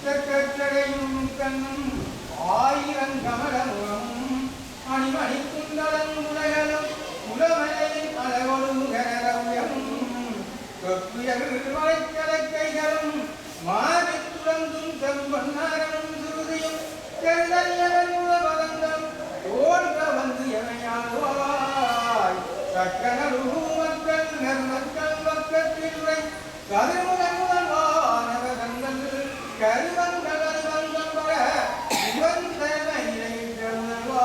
தெற்கச்சடையும் கண்ணும் ஆயிரம் கமலமுகமும் அணிமணி குண்டலம் உலகளும் உலமலையின் அளவொடு கனரவ்யமும் தொப்பியர்கள் வளைக்கலைக்கைகளும் மாறித் துறந்தும் செம்பொன்னாரமும் சுருதியும் தெருதல்யவன் உலபதங்களும் தோன்ற வந்து எமையாடுவாய் சக்கனரு மக்கள் நெர்மக்கள் பக்கத்திலுரை கதிர்முதன் முதல்வானவதங்கள் கருவங்கள் அறிவங்கள் வர இவன் தலைமையிலை கருதல்வா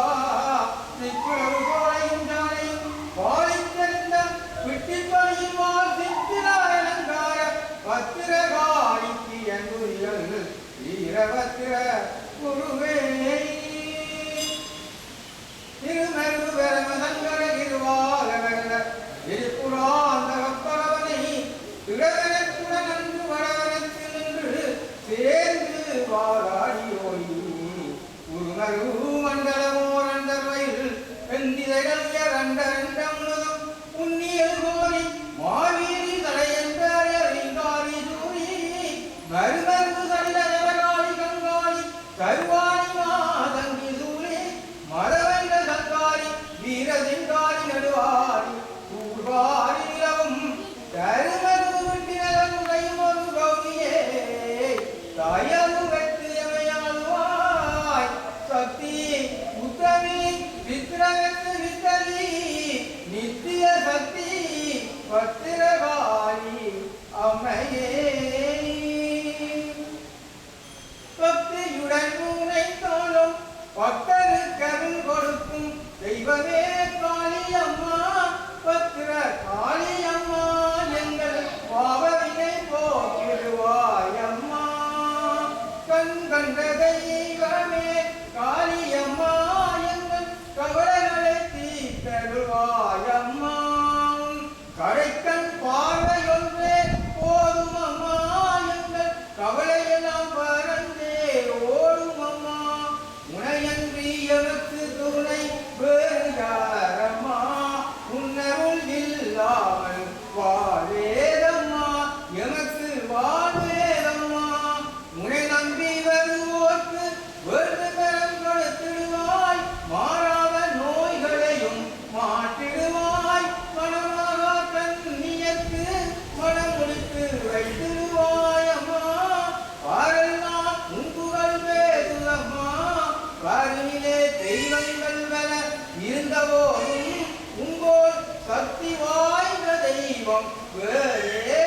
நிக்குளவு கோளையும் ஜானையும் பாலித்தெறிந்த விட்டிப்பணியின் வாழ் சித்திராயலங்கார பத்திரகாளிக்கு என்புரியல் வீரபத்திர குருவே திருமரு பெருமதங்கர இருவாலவல்ல இருப்புறாந்தகப்பரவனை திடவனத்துடன் அன்று வடவனத்து நின்று சேர்ந்து வாராடியோய் உருமரு மண்டலமோர் அண்டர்வயில் வெந்திதழவியர் அண்டரண்டமுழுதும் உன்னியல் கோரி மாவீரி தலையந்தாரி சூரி மருமரு சலிலகாளி கங்காளி கருவாணி மாதங்கி சூழி மரவைல சங்காரி வீரசிங்காரி நடுவாரி கூர்வாரி நிலவும் கருமரு விட்டினதையும் ஒரு கௌரியே தாயரு வெற்றி எமையாளுவாய் சக்தி உத்தமி வித்திரவெத்து வித்தலி நித்திய சக்தி பத்திரகாளி அம்மையே பக்தியுடன் உனைத்தாலும் பக்தருக்கருள் கொடுக்கும் தெய்வமே காளியம்மா பத்திர காளியம்மா எங்கள் பாவவினை போக்கிடுவாயம்மா கண் கண்ட தெய்வமே காளியம்மா எங்கள் கவலைகளை தீர்த்தருவாயம்மா கடைக்கண் பார்வையொன்றே போதும் அம்மா எங்கள் கவலையெல்லாம் பறந்தே ஓடும் அம்மா உனையன்றி எமக்கு துணை வேறு யாரம்மா உன்னருள் இல்லாமல் வாழ்வேதம்மா எமக்கு வாழ்வேதம்மா உனை நம்பி வருவோர்க்கு வேறு கரம் கொடுத்திடுவாய் மாறாத நோய்களையும் மாற்றிடுவாய் மனமாக கண்ணியக்கு மனம் முடித்து வைத்திடுவாய் அம்மா பாரெல்லாம் உங்குகள் வேது அம்மா பாரினிலே தெய்வங்கள் வர இருந்தவோரும் உங்கோல் சக்தி வாய்ந்த தெய்வம் வேறே